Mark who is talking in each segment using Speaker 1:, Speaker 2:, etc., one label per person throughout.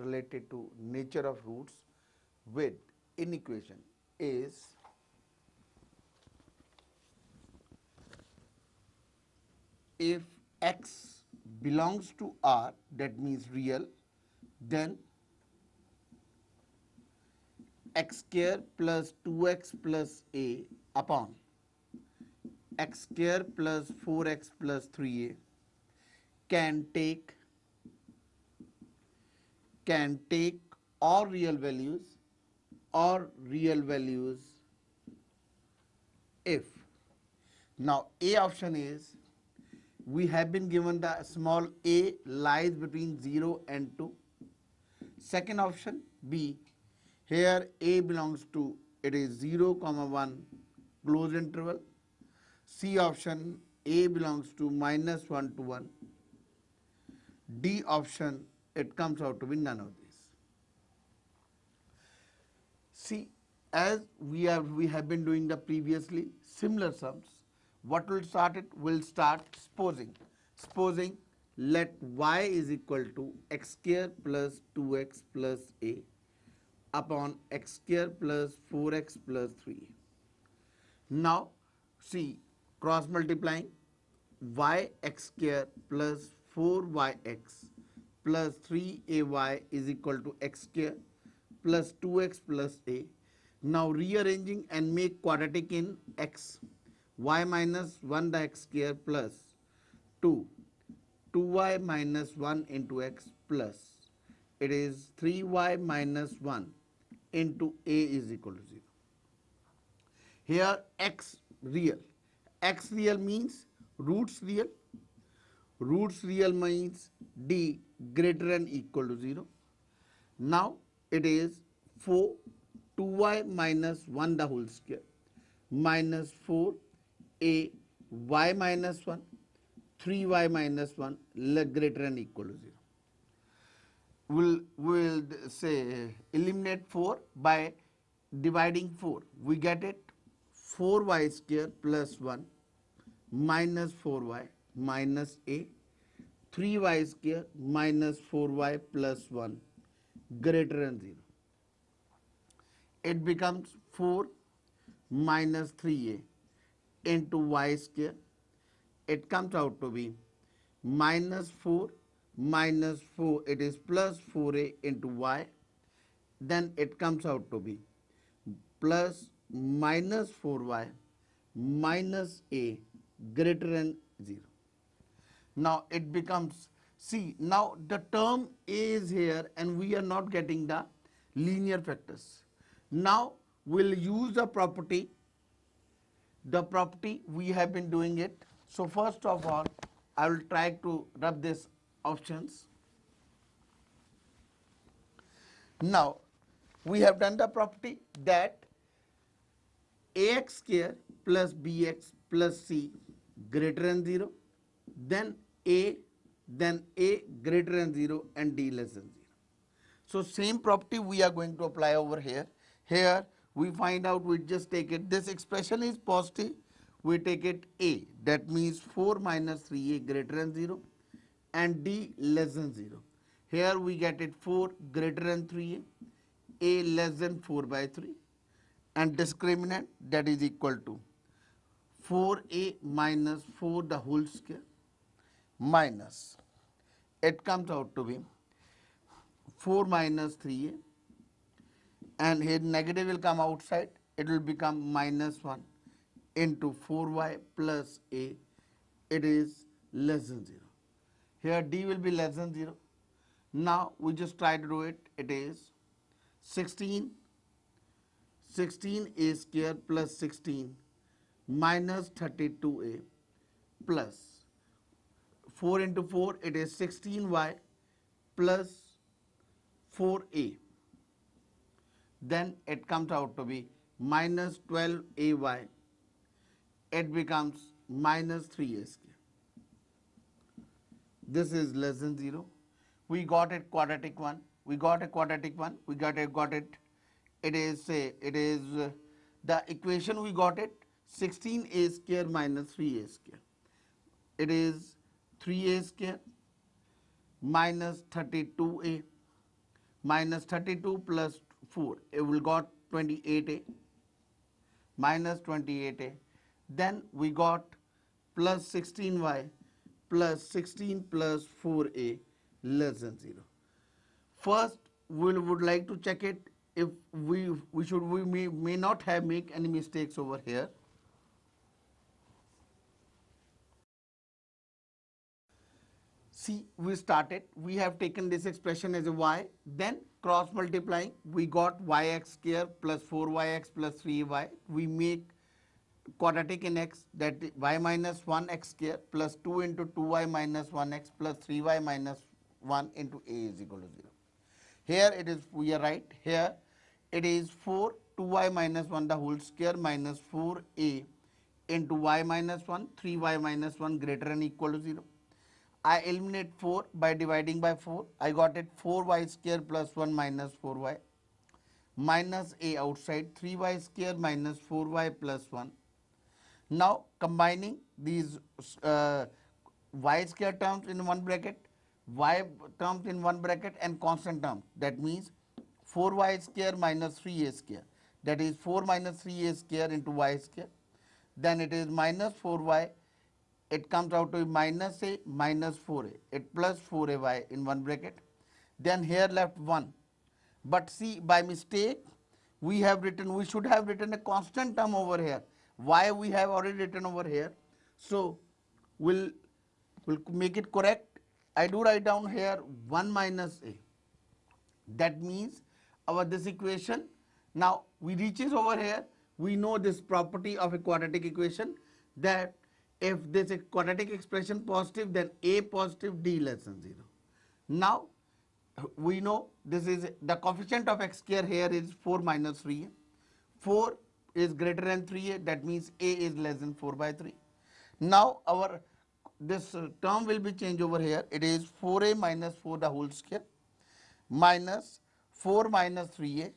Speaker 1: related to nature of roots with inequation is if x belongs to R, that means real, then x square plus 2x plus a upon x square plus 4x plus 3a can take all real values if. Now A option is, we have been given the small a lies between 0 and 2. Second option B, here a belongs to, it is 0 comma 1 closed interval. C option, a belongs to minus 1 to 1. D option, it comes out to be none of these. See, as we have been doing the previously similar sums, what will start it? Will start supposing let y is equal to x square plus 2x plus a upon x square plus 4x plus 3a. Now see, cross multiplying, y x square plus 4yx plus 3ay is equal to x square plus 2x plus a. Now rearranging and make quadratic in x, y minus 1 the x square plus 2, 2y minus 1 into x plus, it is 3y minus 1 into a is equal to 0. Here x real means roots real means d greater than equal to 0. Now it is 4 2y minus 1 the whole square minus 4 a y minus 1 3y minus 1 greater than equal to 0. We'll say eliminate 4 by dividing 4. We get it 4y square plus 1 minus 4y minus a 3y square minus 4y plus 1 greater than 0. It becomes 4 minus 3a into y square. It comes out to be minus 4 minus 4, it is plus 4a into y. Then it comes out to be plus minus 4y minus a greater than 0. Now it becomes, see, now the term a is here and we are not getting the linear factors. Now we'll use the property we have been doing it. So first of all, I will try to rub these options. Now we have done the property that ax square plus bx plus c greater than 0, then a greater than 0 and d less than 0. So same property we are going to apply over here. Here we find out, we just take it, this expression is positive, we take it a, that means 4 minus 3a greater than 0 and d less than 0. Here we get it 4 greater than 3a, a less than 4 by 3, and discriminant that is equal to 4a minus 4 the whole square minus, it comes out to be 4 minus 3a, and here negative will come outside, it will become minus 1 into 4y plus a, it is less than 0. Here d will be less than 0. Now we just try to do it, it is 16 a square plus 16 minus 32a plus 4 into 4, it is 16y plus 4a. Then it comes out to be minus 12ay. It becomes minus 3a square. This is less than 0. We got it quadratic one. We got it. It is the equation we got it 16a square minus 3a square. It is 3a square minus 32a minus 32 plus 4, it will got 28a minus 28a. Then we got plus 16y plus 16 plus 4a less than 0. First, we would like to check it if we may not have make any mistakes over here. See, we started, we have taken this expression as a y, then cross multiplying, we got yx square plus 4yx plus 3y. We make quadratic in x, that y minus 1x square plus 2 into 2y minus 1x plus 3y minus 1 into a is equal to 0. Here it is, we are right, here it is 4 2y minus 1 the whole square minus 4a into y minus 1, 3y minus 1 greater than or equal to 0. I eliminate 4 by dividing by 4. I got it 4y square plus 1 minus 4y minus a outside 3y square minus 4y plus 1. Now combining these y square terms in one bracket, y terms in one bracket and constant terms. That means 4y square minus 3a square. That is 4 minus 3a square into y square. Then it is minus 4y, it comes out to be minus a minus 4a, it plus 4ay in one bracket. Then here left 1. But see, by mistake we have written, we should have written a constant term over here. Why we have already written over here? So we'll make it correct. I do write down here 1 minus a. That means our this equation, now we reaches over here, we know this property of a quadratic equation, that if this quadratic expression positive, then a positive, d less than 0. Now we know this is the coefficient of x square here is 4 minus 3a. 4 is greater than 3a, that means a is less than 4 by 3. Now our this term will be changed over here, it is 4a minus 4 the whole square minus 4 minus 3a,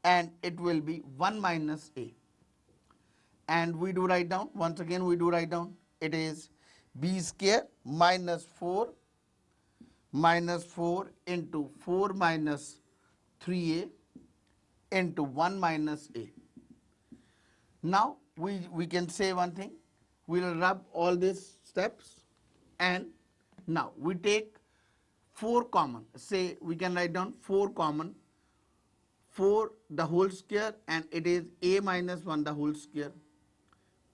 Speaker 1: and it will be 1 minus a. And we do write down, once again we do write down, it is b square minus 4 into 4 minus 3a into 1 minus a. Now we can say one thing, we will rub all these steps, and now we take 4 common, say we can write down 4 common, 4 the whole square, and it is a minus 1 the whole square.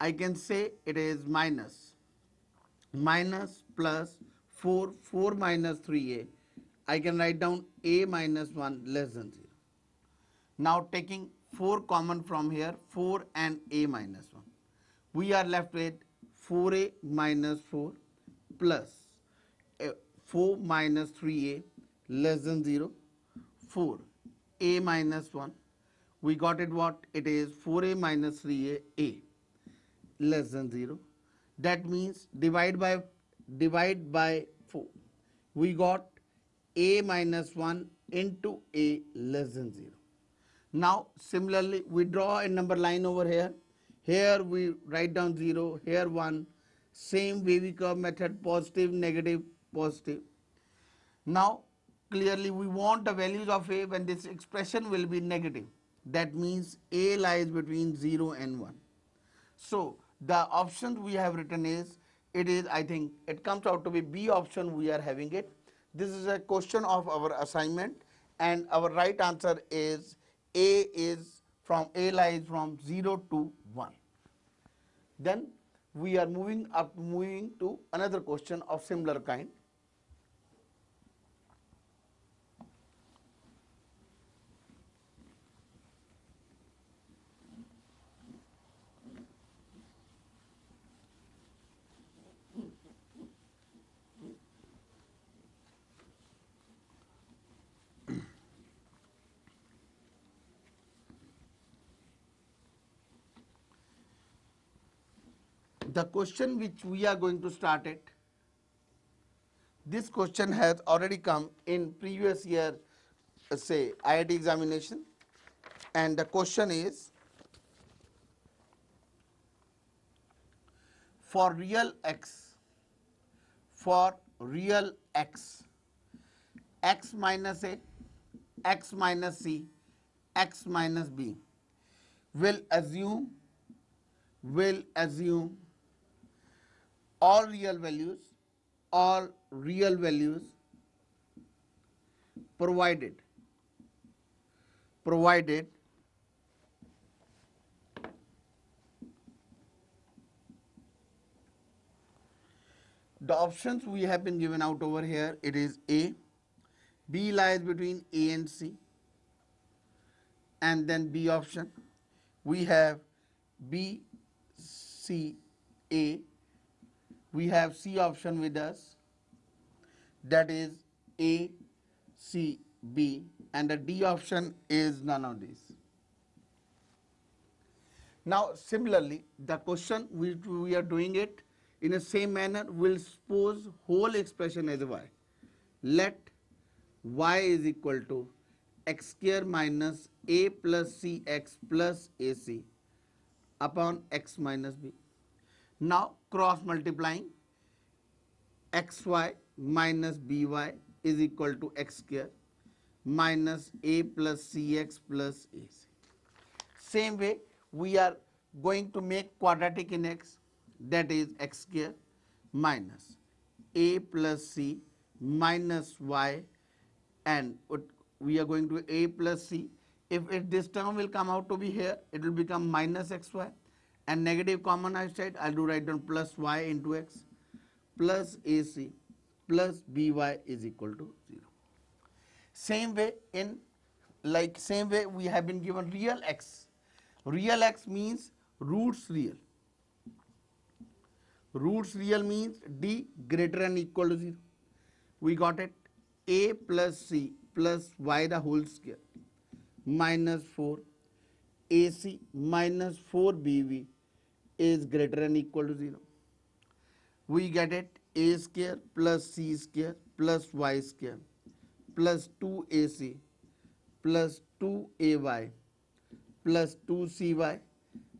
Speaker 1: I can say it is minus plus 4 minus 3a. I can write down a minus 1 less than 0. Now taking 4 common from here, 4 and a minus 1. We are left with 4a minus 4 plus 4 minus 3a less than 0, 4 a minus 1. We got it what? It is 4a minus 3a less than 0. That means divide by 4. We got a minus 1 into a less than 0. Now similarly we draw a number line over here. Here we write down 0, here 1. Same wavy curve method, positive, negative, positive. Now clearly we want the values of a when this expression will be negative. That means a lies between 0 and 1. So the options we have written is, it is, I think it comes out to be B option we are having it. This is a question of our assignment, and our right answer is A is from A lies from 0 to 1. Then we are moving to another question of similar kind. The question which we are going to start it, this question has already come in previous year, say IIT examination, and the question is, for real x, x minus a x minus c, x minus b. Will assume all real values, all real values provided the options we have been given out over here. It is A, B lies between A and C, and then B option. We have B, C, A. We have C option with us, that is A, C, B, and the D option is none of these. Now similarly, the question we are doing it in the same manner. We'll suppose whole expression as y. Let y is equal to x square minus a plus cx plus ac upon x minus b. Now cross multiplying, xy minus by is equal to x square minus a plus cx plus ac. Same way we are going to make quadratic in x, that is x square minus a plus c minus y, and we are going to a plus c. If this term will come out to be here, it will become minus xy, and negative common outside, I'll do write down plus y into x plus ac plus by is equal to 0. Same way we have been given real x. Real x means roots real. Roots real means d greater than or equal to 0. We got it, a plus c plus y the whole square minus 4 ac minus 4 bv is greater than or equal to 0. We get it, a square plus c square plus y square plus 2ac plus 2ay plus 2cy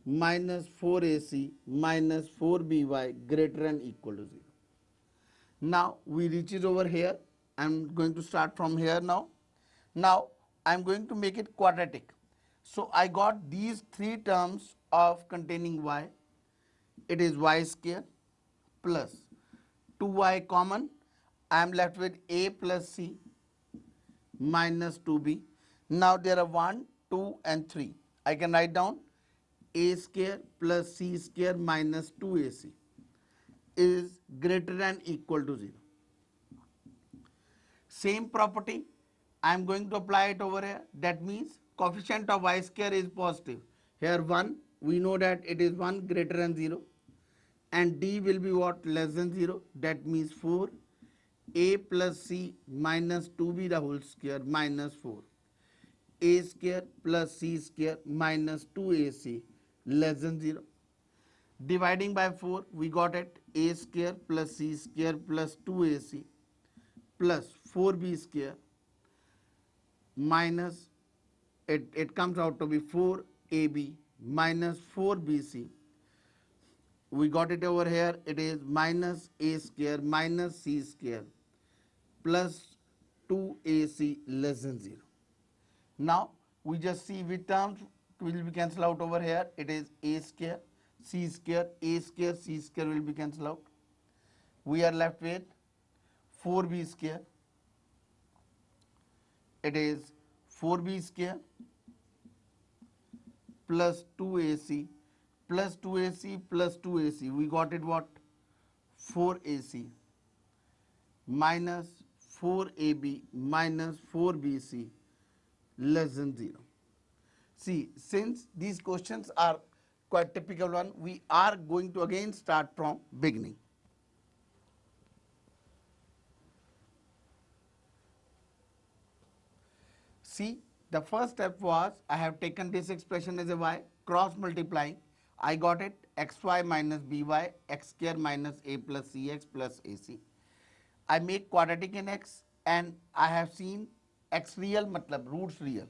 Speaker 1: minus 4ac minus 4by greater than or equal to 0. Now we reaches over here. I am going to start from here now. Now I am going to make it quadratic. So I got these three terms of containing y. It is y square plus 2y common. I am left with a plus c minus 2b. Now there are 1, 2 and 3. I can write down a square plus c square minus 2ac is greater than or equal to 0. Same property I am going to apply it over here. That means coefficient of y square is positive. Here 1, we know that it is 1 greater than 0, and d will be what, less than 0. That means 4 a plus c minus 2b the whole square minus 4 a square plus c square minus 2ac less than 0. Dividing by 4, we got it, a square plus c square plus 2ac plus 4b square minus, it comes out to be 4ab minus 4bc. We got it over here, it is minus a square minus c square plus 2ac less than 0. Now we just see which terms will be cancelled out over here. It is a square, c square, a square, c square will be cancelled out. We are left with 4b square. It is 4b square plus 2ac plus 2ac plus 2ac. We got it what? 4ac minus 4ab minus 4bc less than 0. See, since these questions are quite typical one, we are going to again start from beginning. See, the first step was I have taken this expression as a y, cross multiplying. I got it, xy minus by, x square minus a plus cx plus ac. I make quadratic in x, and I have seen x real मतलब roots real.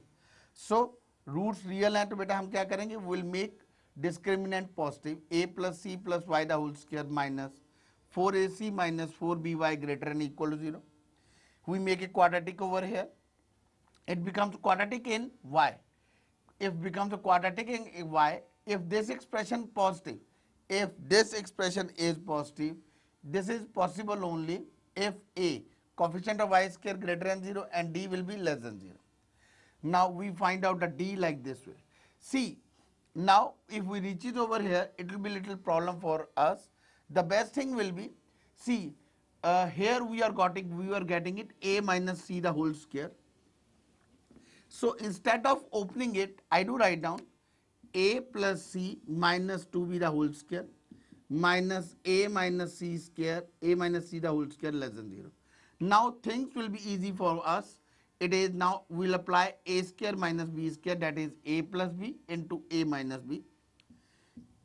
Speaker 1: So roots real हैं तो बेटा हम क्या करेंगे, will make discriminant positive, a plus c plus y the whole square minus 4ac minus 4by greater than or equal to 0. We make a quadratic over here. it becomes quadratic in y. If becomes a quadratic in y, if this expression positive, if this expression is positive, this is possible only if a coefficient of y square greater than 0 and d will be less than 0. Now we find out the d like this way. See, now if we reach it over here, it will be little problem for us. The best thing will be, see, here we are getting it a minus c the whole square. So instead of opening it, I do write down a plus c minus 2b the whole square minus a minus c square, a minus c the whole square less than 0. Now things will be easy for us. It is now we'll apply a square minus b square, that is a plus b into a minus b,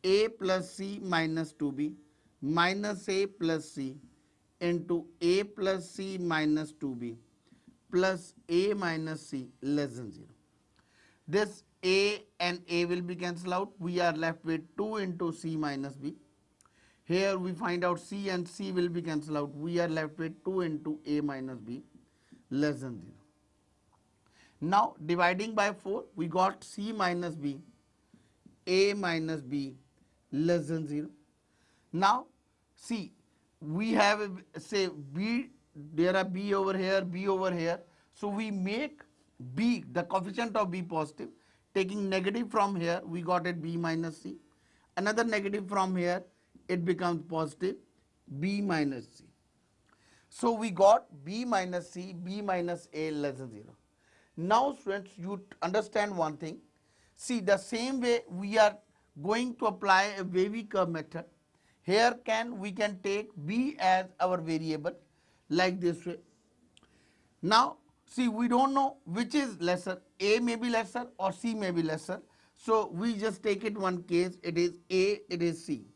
Speaker 1: a plus c minus 2b minus a plus c into a plus c minus 2b plus a minus c less than 0. This a and a will be cancelled out. We are left with 2 into c minus b. Here we find out c and c will be cancelled out. We are left with 2 into a minus b less than 0. Now dividing by 4, we got c minus b, a minus b less than 0. Now see, we have say b, there are b over here, b over here. So we make b, the coefficient of b positive. Taking negative from here, we got it b minus c. Another negative from here, it becomes positive b minus c. So we got b minus c, b minus a less than 0. Now students, you understand one thing. See, the same way we are going to apply a wavy curve method. Here we can take b as our variable like this way. Now see, we don't know which is lesser, a may be lesser or c may be lesser. So we just take it one case, it is a, it is c,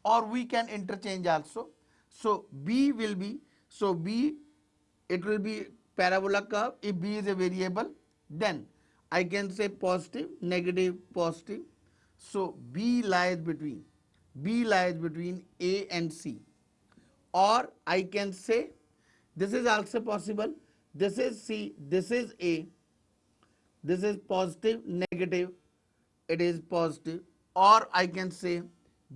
Speaker 1: or we can interchange also. So b will be, so b, it will be parabola curve. If b is a variable, then I can say positive, negative, positive. So b lies between a and c, or I can say this is also possible, this is c, this is a, this is positive, negative, it is positive, or I can say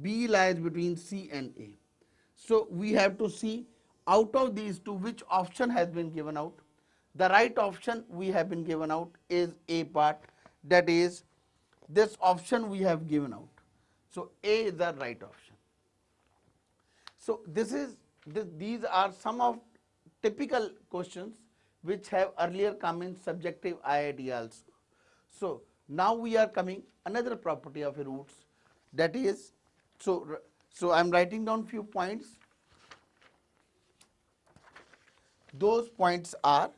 Speaker 1: b lies between c and a. So we have to see out of these two which option has been given out. The right option we have been given out is a part, that is this option we have given out. So a is the right option. So these are some of typical questions which have earlier come in subjective IIT also. So now we are coming another property of a roots, that is, so I am writing down few points. Those points are,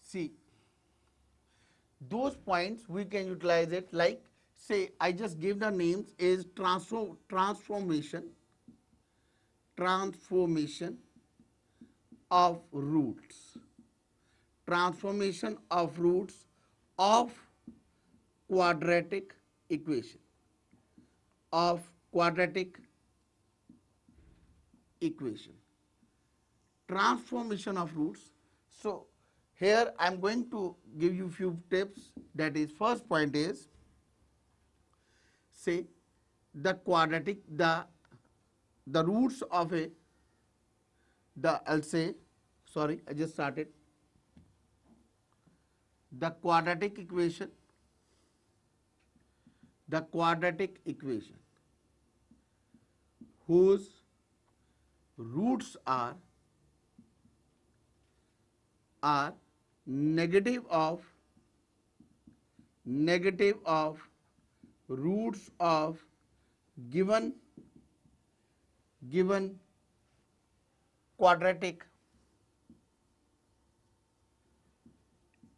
Speaker 1: see, those points we can utilize it like, say I just give the names is transformation of roots, transformation of roots of quadratic equation, of quadratic equation, transformation of roots. So here I am going to give you few tips. That is, first point is, say the quadratic, the roots of a, I'll say, sorry, I just started, the quadratic equation, whose roots are negative of roots of given quadratic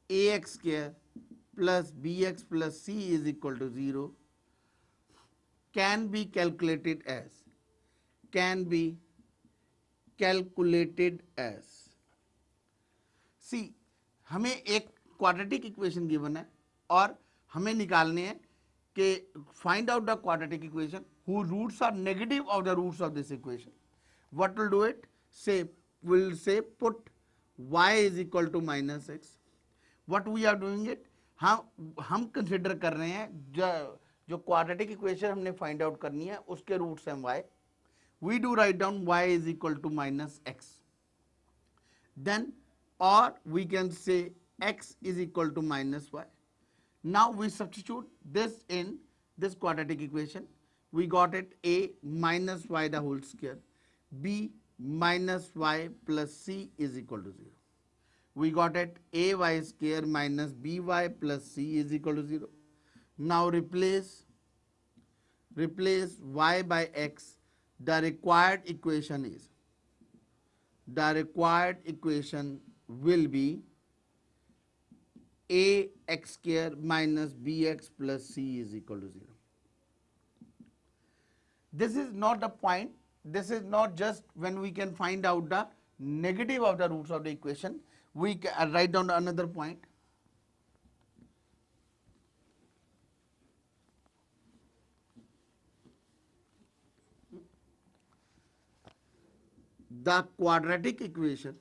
Speaker 1: ax square plus bx plus c is equal to 0, can be calculated as, can be calculated as, सी हमें एक quadratic equation given है और हमें निकालने हैं कि find out the quadratic equation who roots are negative of the roots of this equation. What will do it, say will say put y is equal to minus x. What we are doing it, हम consider कर रहे हैं जो quadratic equation हमने find out करनी है उसके roots हैं y. We do write down y is equal to minus x. Then, or we can say x is equal to minus y. Now we substitute this in this quadratic equation. We got it a minus y the whole square, b minus y plus c is equal to 0. We got it ay square minus by plus c is equal to 0. Now replace y by x. The required equation is, the required equation will be a x square minus bx plus c is equal to 0. This is not the point. This is not just when we can find out the negative of the roots of the equation. We can write down another point. The quadratic equation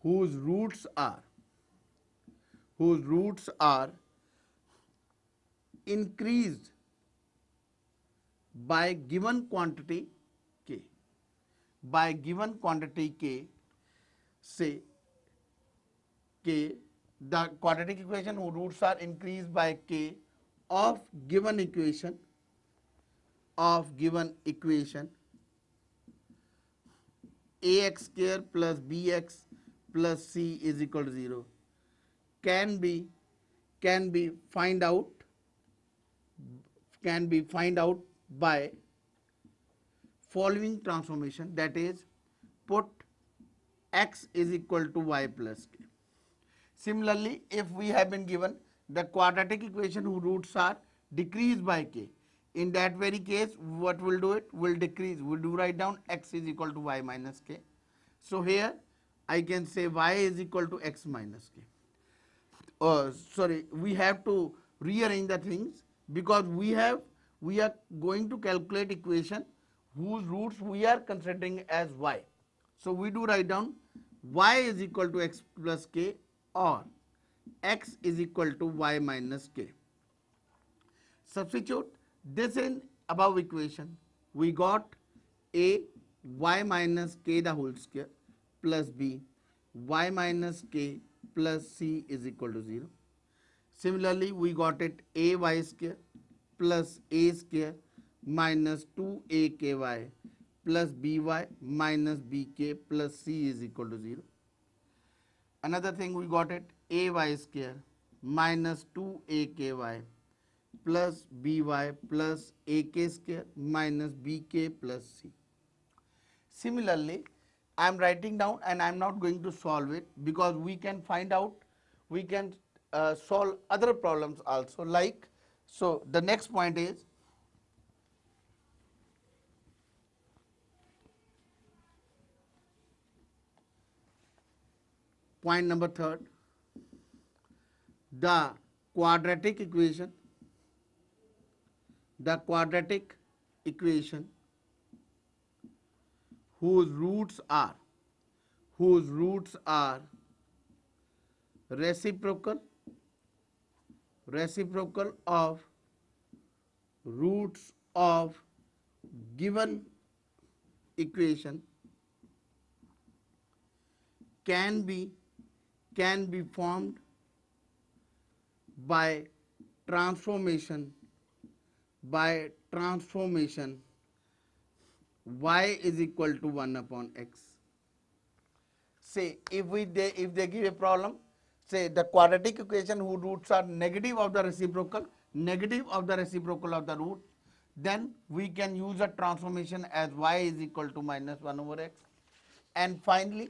Speaker 1: whose roots are increased by given quantity k, by given quantity k, say k, the quadratic equation whose roots are increased by k of given equation ax square plus bx plus c is equal to 0 can be find out by following transformation, that is put x is equal to y plus k. Similarly, if we have been given the quadratic equation whose roots are decreased by k, in that very case what will do it, will decrease, will do write down x is equal to y minus k. So here I can say y is equal to x minus k. Sorry, we have to rearrange the things because we are going to calculate equation whose roots we are considering as y. So we do write down y is equal to x plus k or x is equal to y minus k. Substitute this in above equation. We got a y minus k the whole square plus b y minus k plus c is equal to 0. Similarly, we got it a y square plus a square minus 2aky plus by minus bk plus c is equal to 0. Another thing we got it ay square minus 2aky plus by plus ak square minus bk plus c. Similarly, I am writing down and I am not going to solve it because we can find out, we can solve other problems also, like, so the next point is point number 3, the quadratic equation whose roots are reciprocal of roots of given equation can be formed by transformation y is equal to 1 upon x. Say if they give a problem, say the quadratic equation whose roots are negative of the reciprocal of the root, then we can use a transformation as y is equal to minus 1 over x. And finally,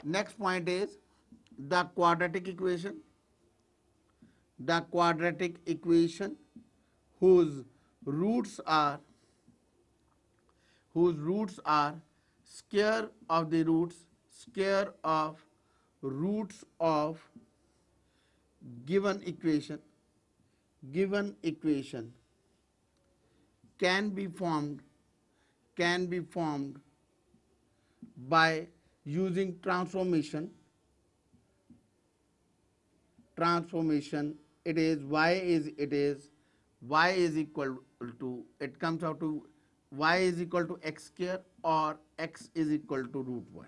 Speaker 1: next point is the quadratic equation, the quadratic equation whose roots are square of the roots, square of roots of given equation, given equation can be formed, can be formed by using transformation. Transformation, it is y is equal to, it comes out to y is equal to x square or x is equal to root y.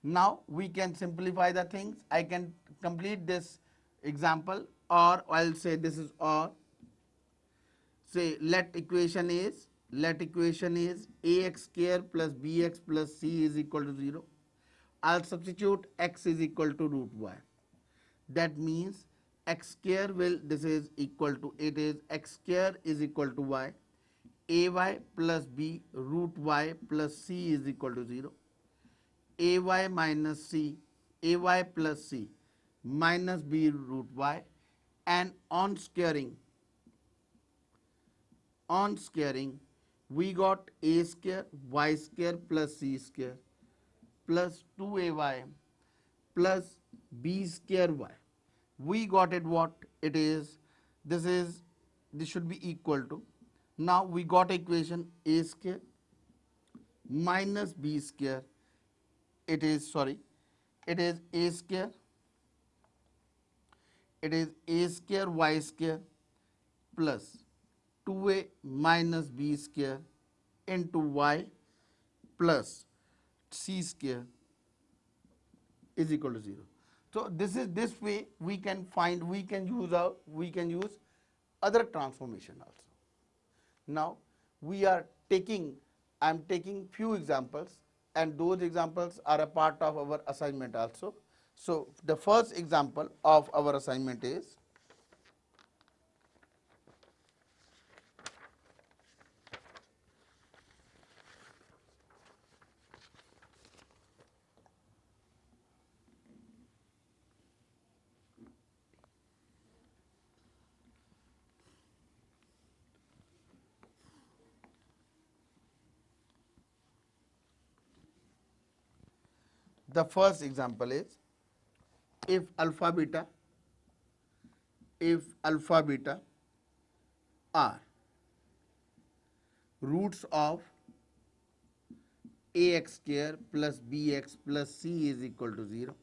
Speaker 1: Now we can simplify the things. I can complete this example, or I'll say this is, or say let equation is ax square plus bx plus c is equal to 0. I'll substitute x is equal to root y. That means x square will, this is equal to, it is x square is equal to y, ay plus b root y plus c is equal to 0, ay minus c, ay plus c minus b root y, and on squaring we got a square y square plus c square plus 2ay plus b square y. We got it what it is, this should be equal to, now we got equation a square minus b square, it is, sorry, it is a square, it is a square y square plus 2a minus b square into y plus c square is equal to 0. So this is, this way we can find, we can use other transformation also. Now we are taking, I am taking few examples, and those examples are a part of our assignment also. So the first example of our assignment is, the first example is, if alpha beta, if alpha beta are roots of ax square plus bx plus c is equal to 0,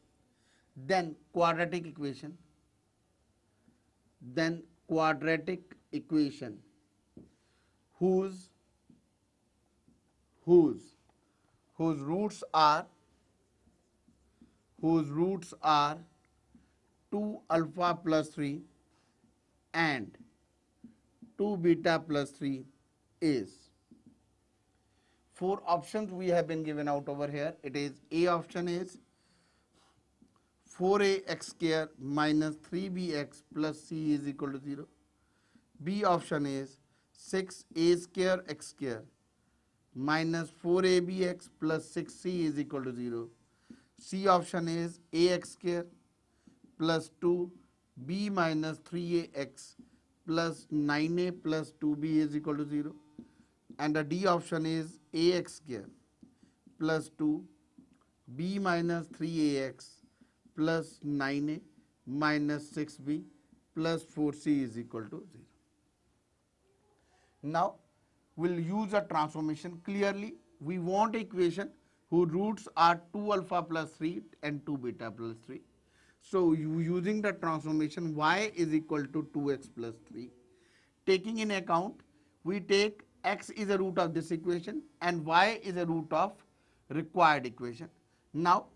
Speaker 1: then quadratic equation whose whose whose roots are, whose roots are 2 alpha plus 3 and 2 beta plus 3 is, four options we have been given out over here. It is, A option is 4ax square minus 3bx plus c is equal to 0. B option is 6a square x square minus 4abx plus 6c is equal to 0. C option is ax square plus 2 b minus 3ax plus 9a plus 2b is equal to 0. And the D option is ax square plus 2 b minus 3ax plus 9a minus 6b plus 4c is equal to 0. Now we'll use a transformation. Clearly we want equation whose roots are 2 alpha plus 3 and 2 beta plus 3. So using the transformation y is equal to 2x plus 3, taking in account, we take x is a root of this equation and y is a root of required equation. Now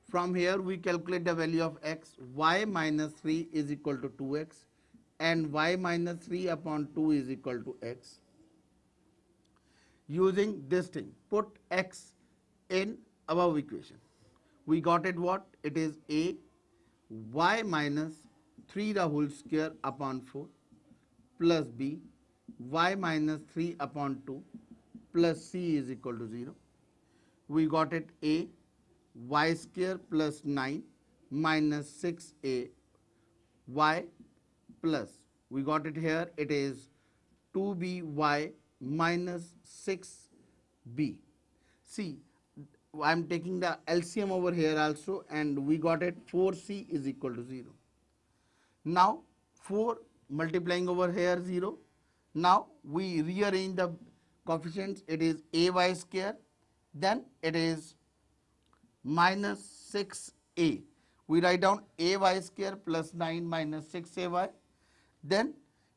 Speaker 1: from here we calculate the value of x, y minus 3 is equal to 2x and y minus 3 upon 2 is equal to x. Using this thing, put x in above equation. We got it what? It is a y minus 3 the whole square upon 4 plus b y minus 3 upon 2 plus c is equal to 0. We got it a y square plus 9 minus 6a y plus, we got it here, it is 2by minus 6b. See, I am taking the LCM over here also, and we got it 4c is equal to 0. Now 4 multiplying over here 0. Now we rearrange the coefficients, it is ay square, then it is minus 6a. We write down ay square plus 9 minus 6ay. Then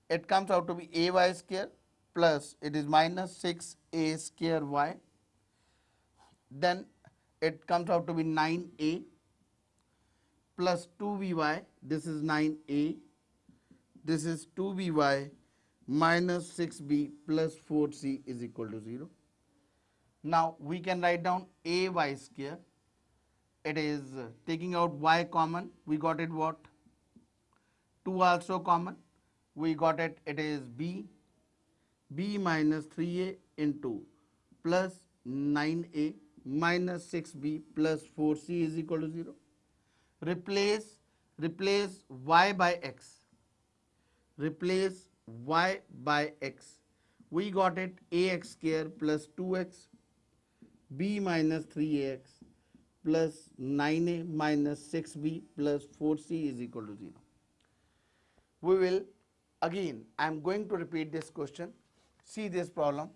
Speaker 1: it comes out to be ay square plus it is minus 6a square y. Then it comes out to be 9a plus 2by, this is 9a, this is 2by minus 6b plus 4c is equal to 0. Now we can write down ay square, it is taking out y common, we got it what? 2 also common, we got it, it is b minus 3a into plus 9a minus 6b plus 4c is equal to 0. Replace y by x. Replace y by x. We got it ax square plus 2x b minus 3ax plus 9a minus 6b plus 4c is equal to 0. We will again, I am going to repeat this question. See this problem.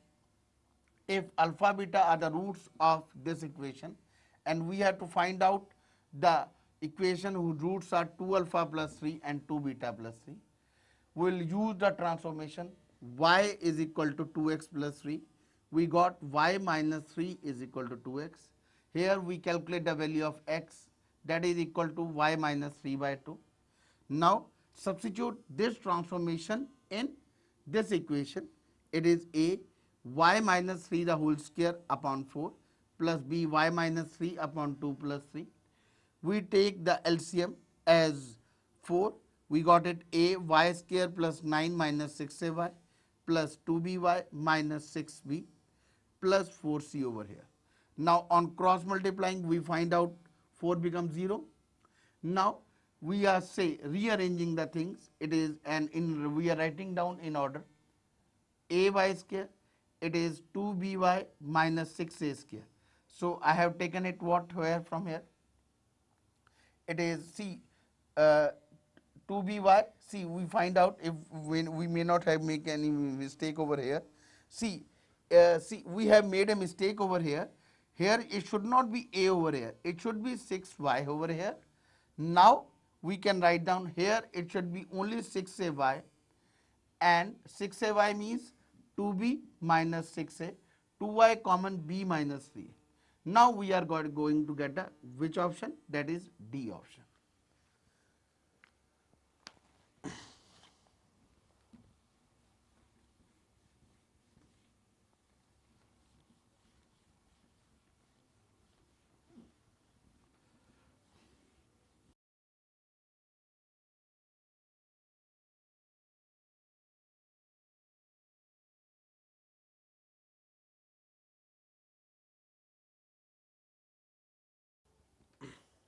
Speaker 1: If alpha beta are the roots of this equation and we have to find out the equation whose roots are 2 alpha plus 3 and 2 beta plus 3, we will use the transformation y is equal to 2x plus 3. We got y minus 3 is equal to 2x. Here we calculate the value of x, that is equal to y minus 3 by 2. Now substitute this transformation in this equation. It is a y minus 3 the whole square upon 4 plus b y minus 3 upon 2 plus 3. We take the LCM as 4. We got it a y square plus 9 minus 6ay plus 2by minus 6b plus 4c over here. Now on cross multiplying we find out 4 becomes 0. Now we are say rearranging the things, it is we are writing down in order ay square, it is 2by minus 6a square. So I have taken it what, where, from here, it is see 2by, see we find out if we may not have make any mistake over here. See we have made a mistake over here. Here it should not be a over here, it should be 6y over here. Now we can write down here it should be only 6ay, and 6ay means 2b minus 6a, 2y common b minus 3. Now we are going to get the which option, that is D option.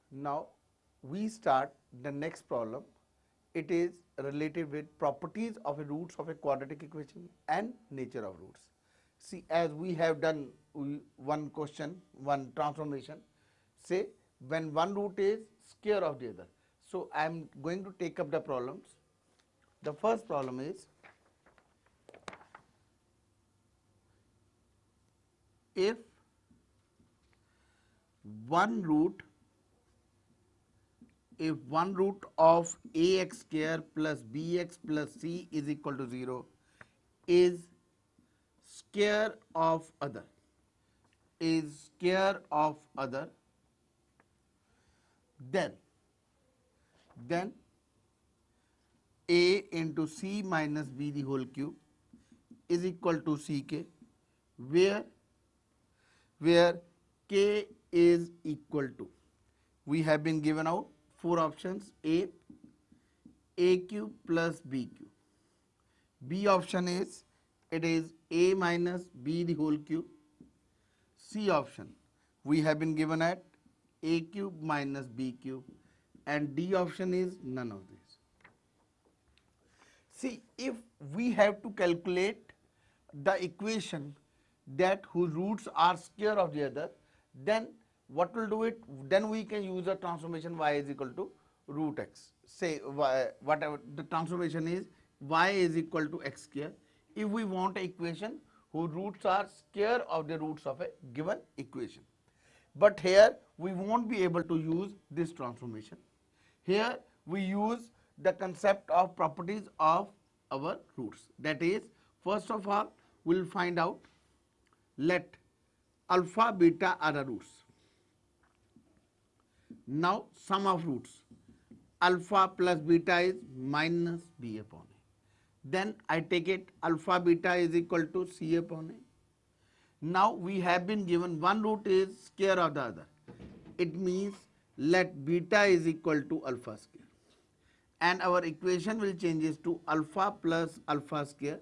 Speaker 1: Now we start the next problem. It is related with properties of a roots of a quadratic equation and nature of roots. See, as we have done one question, one transformation, say when one root is square of the other. So I am going to take up the problems. The first problem is, if one root of ax square plus bx plus c is equal to 0 is square of other, then a into c minus b the whole cube is equal to ck, where k is equal to, we have been given out 4 options, a cube plus b cube. B option is, it is a minus b the whole cube. C option, we have been given at a cube minus b cube. and D option is none of these. See, if we have to calculate the equation that whose roots are square of the other, then what will do it? Then we can use a transformation y is equal to root x. Say y, whatever the transformation is, y is equal to x square. If we want an equation whose roots are square of the roots of a given equation. But here we won't be able to use this transformation. Here we use the concept of properties of our roots. That is, first of all, we'll find out, let alpha, beta are the roots. Now sum of roots, alpha plus beta is minus b upon a. Then I take it alpha beta is equal to c upon a. Now we have been given one root is square of the other. It means let beta is equal to alpha square. And our equation will changes to alpha plus alpha square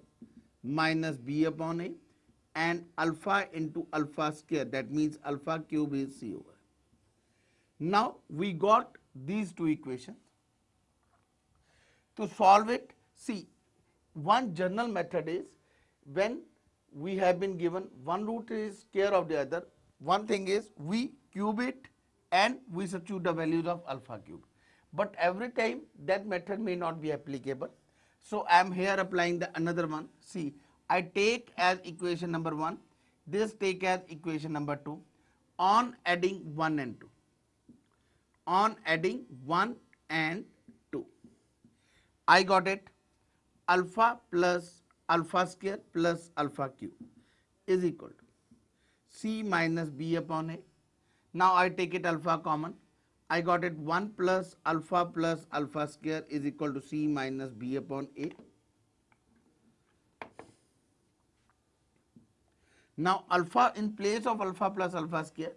Speaker 1: minus b upon a, and alpha into alpha square, that means alpha cube is c over. Now we got these two equations. To solve it, see, one general method is when we have been given one root is square of the other, one thing is we cube it and we substitute the values of alpha cube. But every time that method may not be applicable. So I am here applying the another one. See, I take as equation number 1, this take as equation number 2 on adding 1 and 2. On adding 1 and 2. I got it, alpha plus alpha square plus alpha cube is equal to c minus b upon a. Now I take it alpha common. I got it 1 plus alpha square is equal to c minus b upon a. Now alpha, in place of alpha plus alpha square,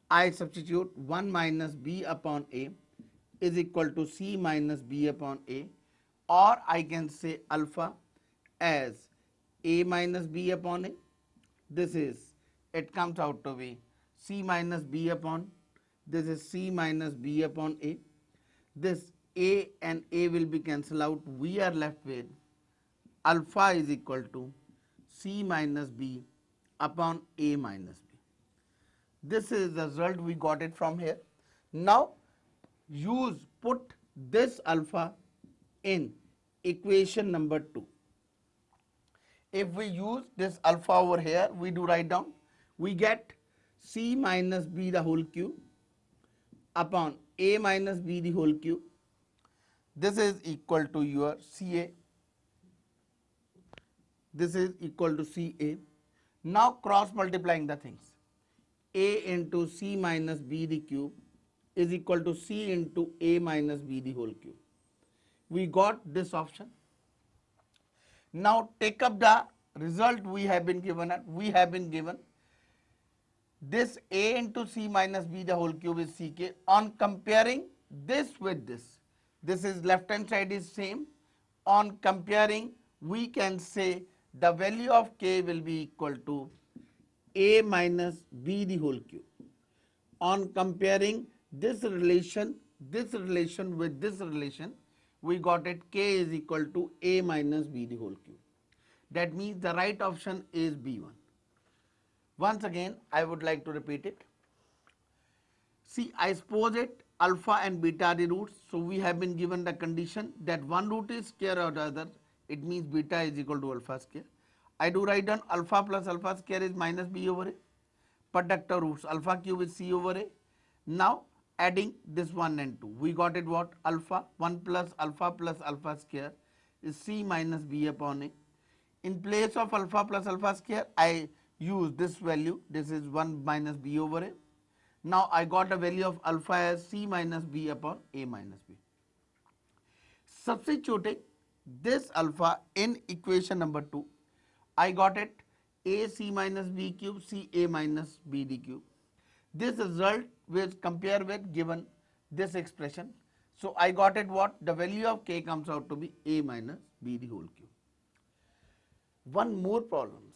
Speaker 1: I substitute 1 minus b upon a is equal to c minus b upon a, or I can say alpha as a minus b upon a. This is, it comes out to be c minus b upon, this is c minus b upon a. This a and a will be cancelled out. We are left with alpha is equal to c minus b upon a minus b. This is the result we got it from here. Now put this alpha in equation number 2. If we use this alpha over here, we do write down, we get c minus b the whole cube upon a minus b the whole cube. This is equal to your ca. This is equal to ca. Now cross multiplying the things. A into c minus b the cube is equal to c into a minus b the whole cube. We got this option. Now take up the result we have been given at. We have been given this a into c minus b the whole cube is ck. On comparing this with this is left hand side is same. On comparing, we can say the value of k will be equal to a minus b the whole cube. On comparing this relation with this relation, we got it k is equal to a minus b the whole cube. That means the right option is B1. Once again, I would like to repeat it. See, I suppose it alpha and beta are the roots. So we have been given the condition that one root is square of the other. It means beta is equal to alpha square. I do write down alpha plus alpha square is minus b over a. Product of roots, alpha cube is c over a. Now adding this 1 and 2, we got it what? Alpha, 1 plus alpha square is c minus b upon a. In place of alpha plus alpha square, I use this value, this is 1 minus b over a. Now I got a value of alpha as c minus b upon a minus b. Substituting this alpha in equation number 2, I got it a c minus b cube c a minus b d cube. This result will compare with given this expression. So I got it what? The value of k comes out to be a minus b the whole cube. One more problems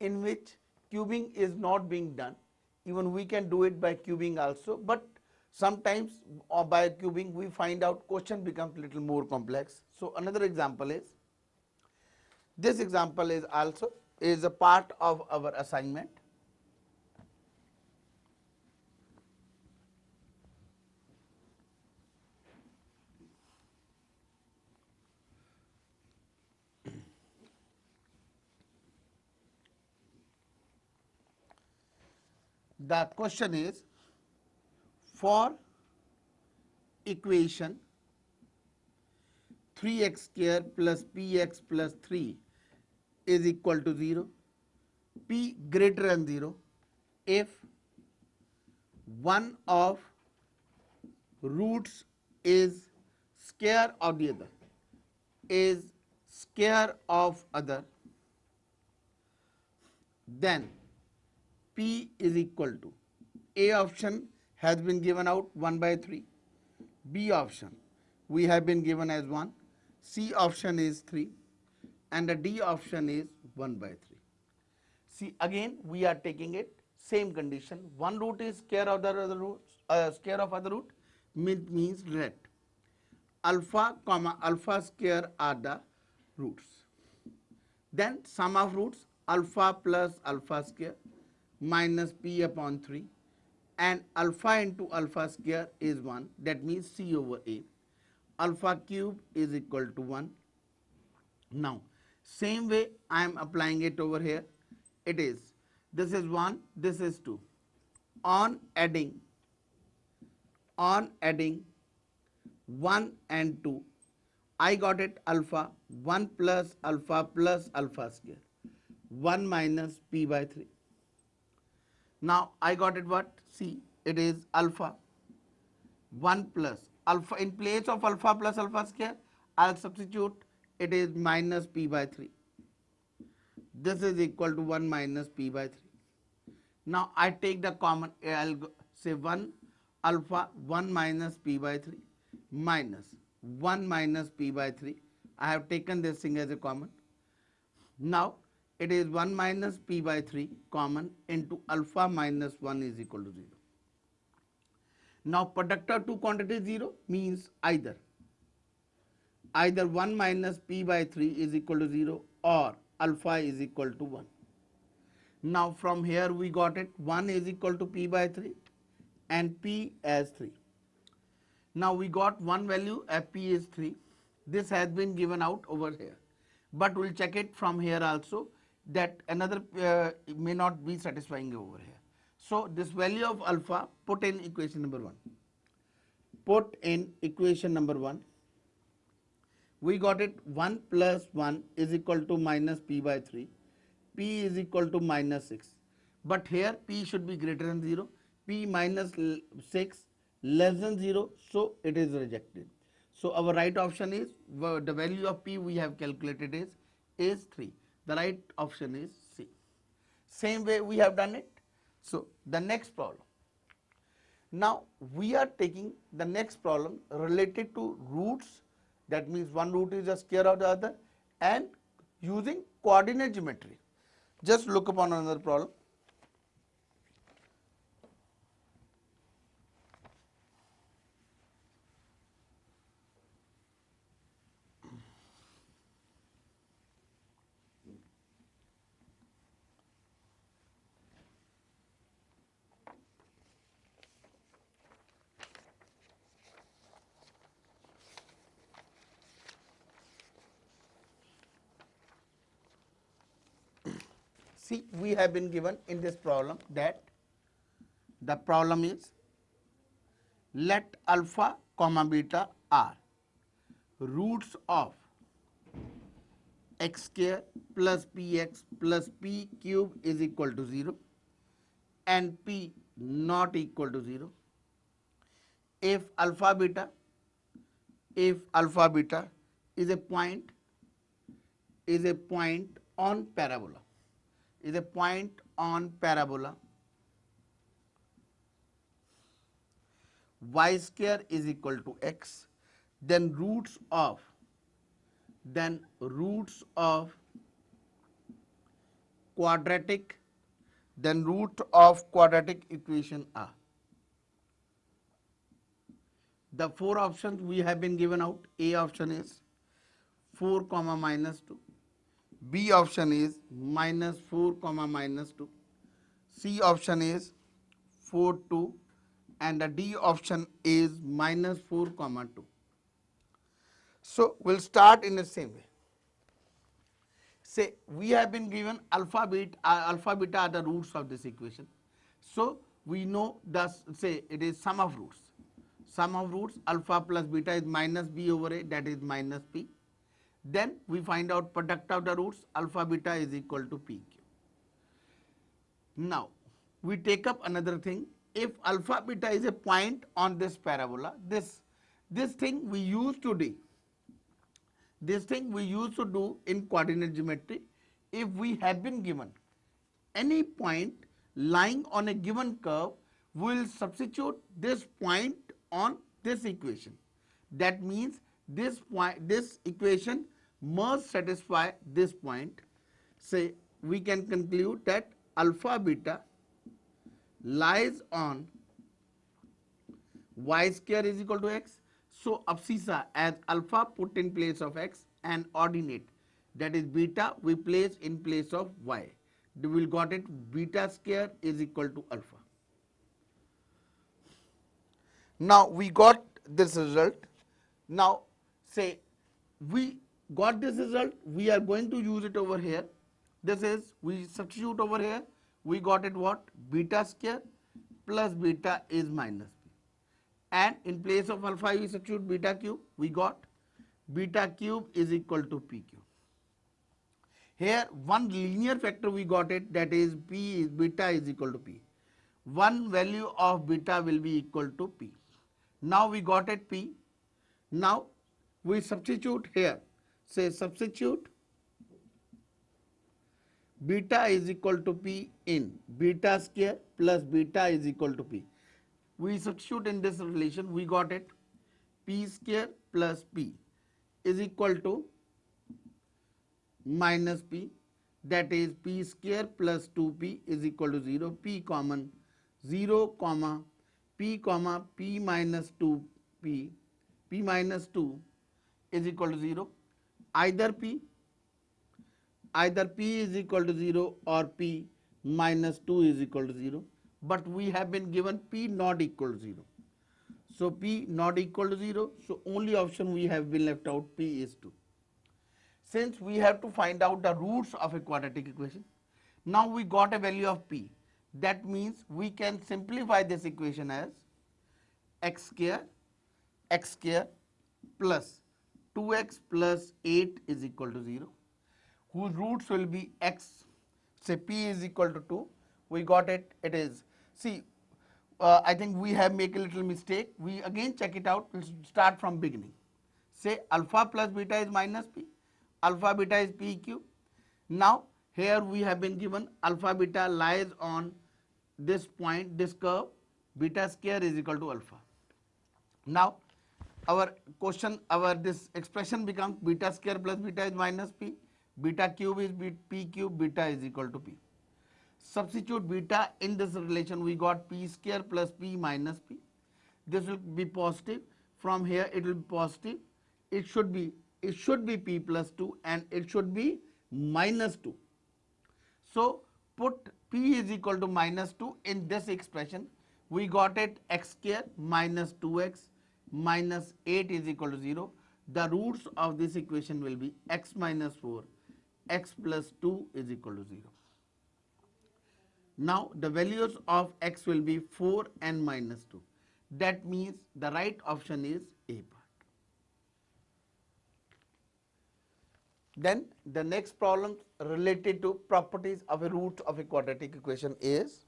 Speaker 1: in which cubing is not being done. Even we can do it by cubing also, but Sometimes or by cubing we find out question becomes little more complex. So another example is, this example is also is a part of our assignment. The question is, for equation 3x square plus px plus 3 is equal to 0, p greater than 0 if one of roots is square of the other, is square of other, then p is equal to, A option has been given out 1 by 3, B option we have been given as 1, C option is 3, and the D option is 1 by 3. See, again we are taking it same condition, one root is square of the other root, square of other root, means let alpha comma alpha square are the roots. Then sum of roots alpha plus alpha square minus p upon 3, and alpha into alpha square is 1, that means c over a. Alpha cube is equal to 1. Now same way I am applying it over here. It is, this is 1, this is 2. On adding 1 and 2, I got it alpha 1 plus alpha square 1 minus p by 3. Now I got it what? See, it is alpha 1 plus alpha, in place of alpha plus alpha square I'll substitute, it is minus p by 3. This is equal to 1 minus p by 3. Now I take the common, I'll say 1 alpha 1 minus p by 3 minus 1 minus p by 3. I have taken this thing as a common. Now it is 1 minus p by 3 common into alpha minus 1 is equal to 0. Now product of two quantities 0 means either 1 minus p by 3 is equal to 0 or alpha is equal to 1. Now from here we got it 1 is equal to p by 3 and p as 3. Now we got one value, fp is 3. This has been given out over here, but we'll check it from here also, that another may not be satisfying over here. So this value of alpha put in equation number 1. Put in equation number 1. We got it 1 plus 1 is equal to minus p by 3. P is equal to minus 6. But here p should be greater than 0. P minus 6 less than 0, so it is rejected. So our right option is, the value of p we have calculated is 3. The right option is C. Same way we have done it. So the next problem. Now we are taking the next problem related to roots, that means one root is a square of the other, and using coordinate geometry. Just look upon another problem. See, we have been given in this problem that the problem is, let alpha comma beta are roots of x square plus px plus p cube is equal to 0 and p not equal to 0 if alpha beta is a point on parabola, y square is equal to x, then roots of quadratic equation are. The four options we have been given out. A option is 4 comma minus 2. B option is minus 4 comma minus 2. C option is 4 2, and the D option is minus 4 comma 2. So we'll start in the same way. Say we have been given alpha beta are the roots of this equation. So we know the, say it is sum of roots. Sum of roots alpha plus beta is minus b over a, that is minus p. Then we find out product of the roots, alpha beta is equal to pq. Now we take up another thing. If alpha beta is a point on this parabola, this thing we used to do. This thing we used to do in coordinate geometry. If we have been given any point lying on a given curve, we will substitute this point on this equation. That means this point, this equation must satisfy this point. Say we can conclude that alpha beta lies on y square is equal to x. So abscissa as alpha put in place of x and ordinate, that is beta, we place in place of y. We will got it, beta square is equal to alpha. Now we got this result. Now say we got this result, we are going to use it over here. This is, we substitute over here, we got it what? Beta square plus beta is minus b. And in place of alpha we substitute beta cube, we got beta cube is equal to p cube. Here one linear factor we got it, that is p is beta is equal to p. One value of beta will be equal to p. Now we got it p. Now we substitute here. Say substitute beta is equal to p in beta square plus beta is equal to p. We substitute in this relation, we got it p square plus p is equal to minus p, that is p square plus 2p is equal to 0, p common 0 comma p comma p minus 2p, p minus 2 is equal to 0. Either p is equal to 0 or p minus 2 is equal to 0, but we have been given p not equal to 0. So p not equal to 0, so only option we have been left out, p is 2. Since we have to find out the roots of a quadratic equation, now we got a value of p. That means we can simplify this equation as x square plus 2x plus 8 is equal to 0, whose roots will be x. Say p is equal to 2. We got it. It is, see, I think we have made a little mistake. We again check it out. We'll start from beginning. Say alpha plus beta is minus p. Alpha beta is p cube. Now here we have been given alpha beta lies on this point, this curve, beta square is equal to alpha. Now our question, our this expression becomes beta square plus beta is minus p, beta cube is p cube, beta is equal to p. Substitute beta in this relation, we got p square plus p minus p. This will be positive. From here it will be positive. It should be p plus 2 and it should be minus 2. So put p is equal to minus 2 in this expression. We got it x square minus 2x minus 8 is equal to 0. The roots of this equation will be x minus 4, x plus 2 is equal to 0. Now the values of x will be 4 and minus 2. That means the right option is A part. Then the next problem related to properties of a root of a quadratic equation is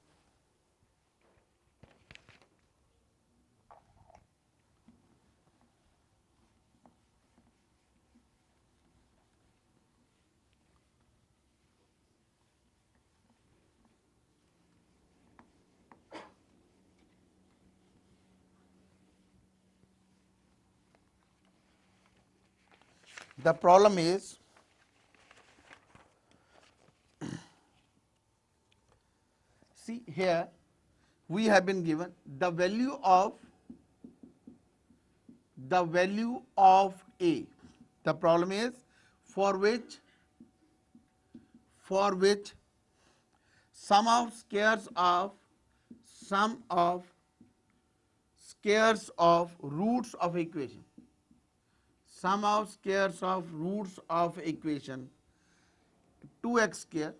Speaker 1: the problem is see here we have been given the value of the value of A. The problem is for which sum of squares of roots of equation. Sum of squares of roots of equation 2x square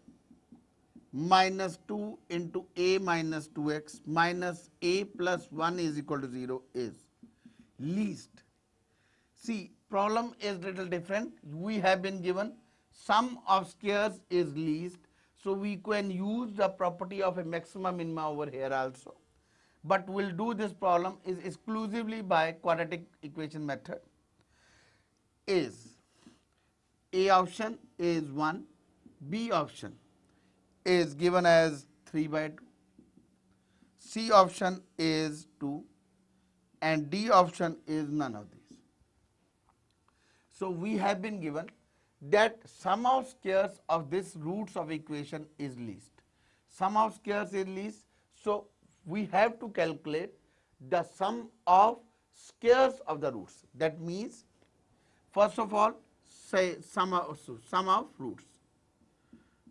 Speaker 1: minus 2 into a minus 2x minus a plus 1 is equal to 0 is least. See, problem is little different. We have been given sum of squares is least, so we can use the property of a maxima minima over here also. But we'll do this problem is exclusively by quadratic equation method. Is A option is 1, B option is given as 3 by 2, C option is 2, and D option is none of these. So we have been given that sum of squares of this roots of equation is least. Sum of squares is least, so we have to calculate the sum of squares of the roots. That means, first of all, say sum of roots.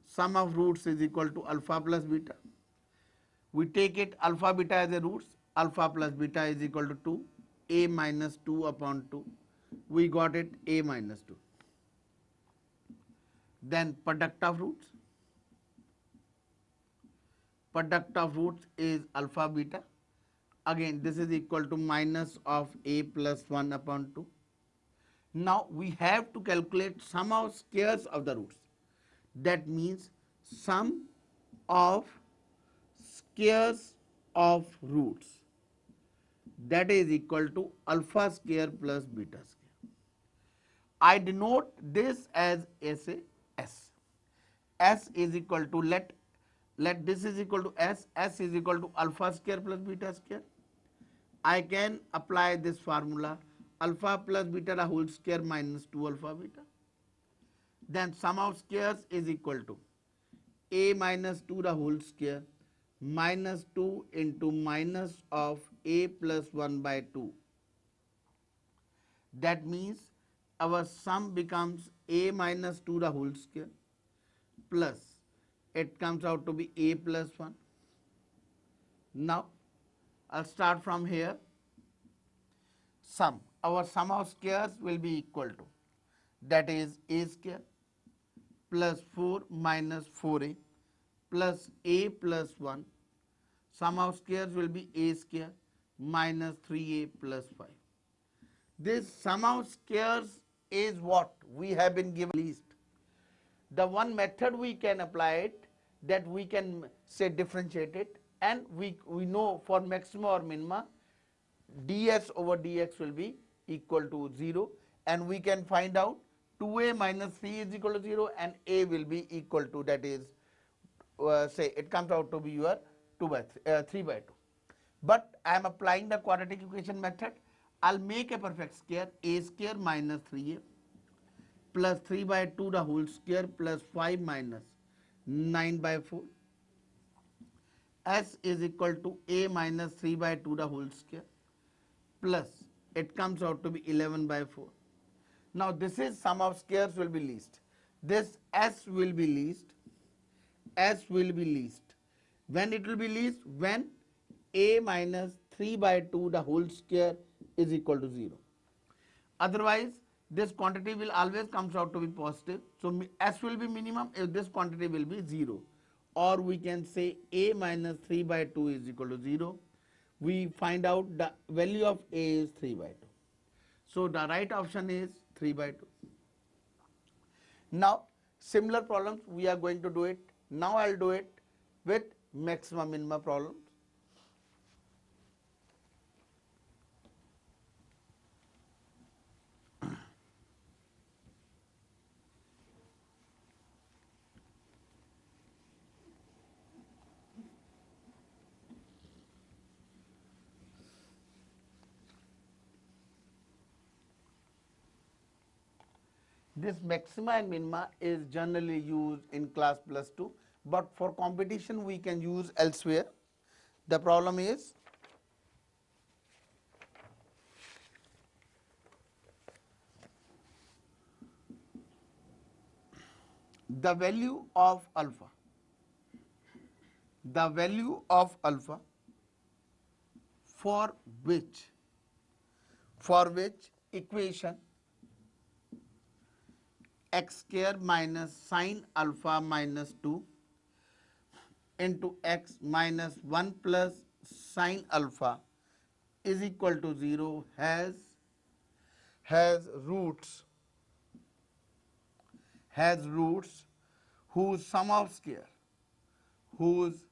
Speaker 1: Sum of roots is equal to alpha plus beta. We take it alpha beta as a roots. Alpha plus beta is equal to 2. A minus 2 upon 2. We got it a minus 2. Then product of roots. Product of roots is alpha beta. Again, this is equal to minus of a plus 1 upon 2. Now we have to calculate sum of squares of the roots. That means sum of squares of roots, that is equal to alpha square plus beta square. I denote this as SA S. S is equal to let this is equal to S. S is equal to alpha square plus beta square. I can apply this formula alpha plus beta the whole square minus 2 alpha beta. Then sum of squares is equal to a minus 2 the whole square minus 2 into minus of a plus 1 by 2. That means our sum becomes a minus 2 the whole square plus it comes out to be a plus 1. Now I'll start from here. Sum. Our sum of squares will be equal to, that is a square plus 4 minus 4a plus a plus 1. Sum of squares will be a square minus 3a plus 5. This sum of squares is what we have been given least. The one method we can apply it, that we can say differentiate it, and we know for maxima or minima ds over dx will be equal to 0, and we can find out 2a minus 3 is equal to 0 and a will be equal to, that is say it comes out to be your 3 by 2. But I am applying the quadratic equation method. I'll make a perfect square, a square minus 3a plus 3 by 2 the whole square plus 5 minus 9 by 4. S is equal to a minus 3 by 2 the whole square plus it comes out to be 11 by 4. Now this is sum of squares will be least. This S will be least. S will be least. When it will be least? When a minus 3 by 2 the whole square is equal to 0. Otherwise, this quantity will always comes out to be positive. So S will be minimum if this quantity will be 0. Or we can say a minus 3 by 2 is equal to 0. We find out the value of a is 3 by 2. So the right option is 3 by 2. Now similar problems we are going to do it. Now I'll do it with maxima minima problems. This maxima and minima is generally used in class plus 2, but for competition we can use elsewhere. The problem is the value of alpha, the value of alpha for which for which equation x square minus sine alpha minus 2 into x minus 1 plus sine alpha is equal to 0 has roots whose sum of square whose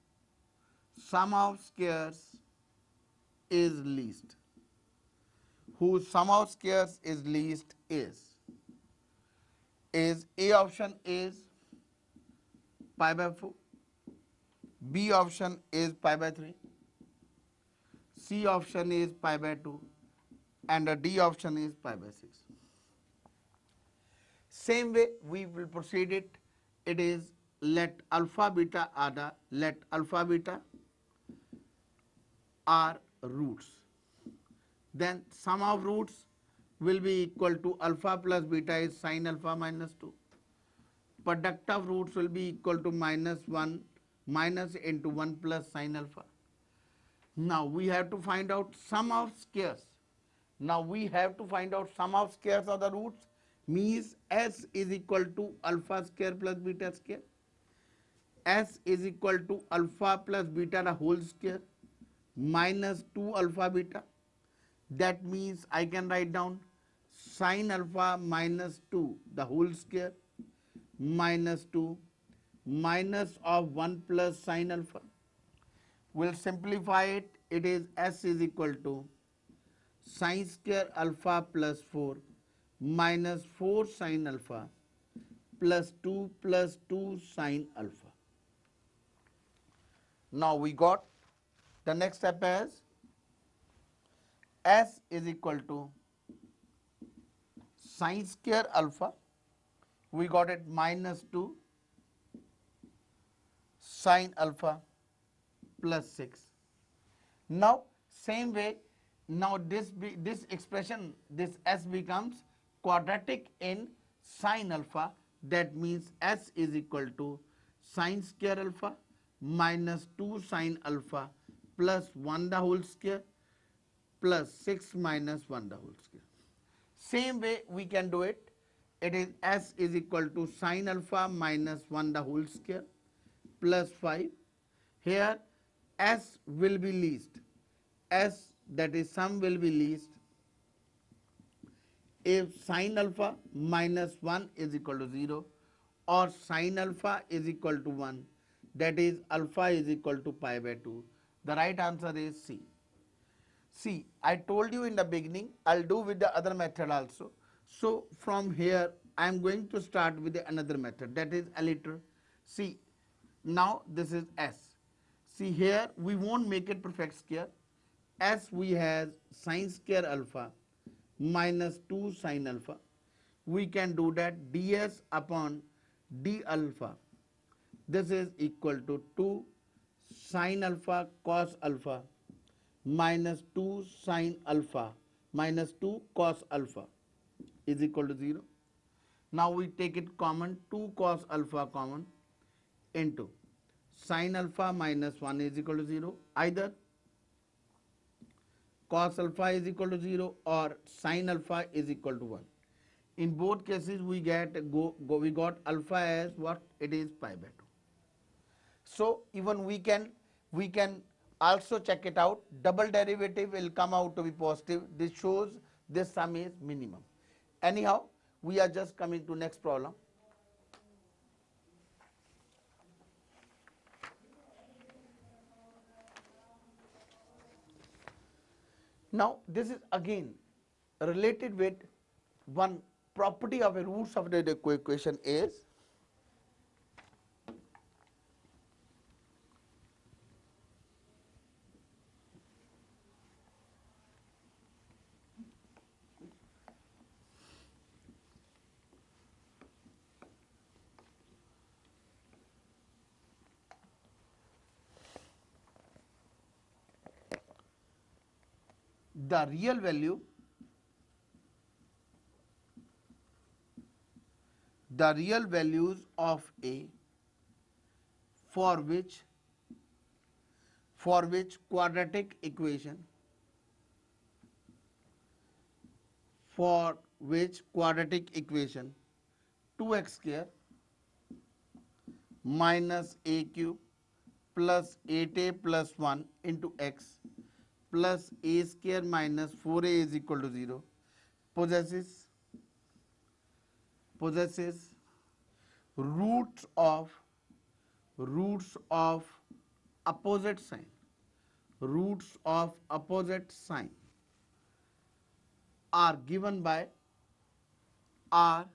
Speaker 1: sum of squares is least whose sum of squares is least is A option is pi by 4, B option is pi by 3, C option is pi by 2, and the D option is pi by 6. Same way we will proceed it. It is let alpha beta are roots. Then sum of roots will be equal to alpha plus beta is sine alpha minus 2. Product of roots will be equal to minus 1 minus into 1 plus sine alpha. Now we have to find out sum of squares. Now we have to find out sum of squares of the roots, means S is equal to alpha square plus beta square. S is equal to alpha plus beta the whole square minus 2 alpha beta. That means I can write down sine alpha minus 2 the whole square minus 2 minus of 1 plus sine alpha. We'll simplify it. It is S is equal to sine square alpha plus 4 minus 4 sine alpha plus 2 sine alpha. Now we got the next step as S is equal to sine square alpha, we got it minus 2 sine alpha plus 6. Now same way, now this expression, this S becomes quadratic in sine alpha. That means S is equal to sine square alpha minus 2 sine alpha plus 1 the whole square plus 6 minus 1 the whole square. Same way we can do it. It is S is equal to sine alpha minus 1 the whole square plus 5. Here S will be least. S, that is sum, will be least if sine alpha minus 1 is equal to 0 or sine alpha is equal to 1, that is alpha is equal to pi by 2. The right answer is C. See, I told you in the beginning, I'll do with the other method also. So from here, I am going to start with another method, that is a liter. See, now this is S. See here, we won't make it perfect square. S we have sine square alpha minus 2 sine alpha. We can do that ds upon d alpha. This is equal to 2 sine alpha cos alpha minus 2 sine alpha minus 2 cos alpha is equal to 0. Now we take it common, 2 cos alpha common into sine alpha minus 1 is equal to 0. Either cos alpha is equal to 0 or sine alpha is equal to 1. In both cases we we got alpha as what? It is pi by 2. So even we can also check it out. Double derivative will come out to be positive. This shows this sum is minimum. Anyhow, we are just coming to next problem. Now this is again related with one property of a roots of the equation is the the real values of A for which quadratic equation for which quadratic equation 2x square minus a cube plus 8a plus 1 into x plus a square minus 4a is equal to 0 possesses roots of opposite sign, roots of opposite sign are given by are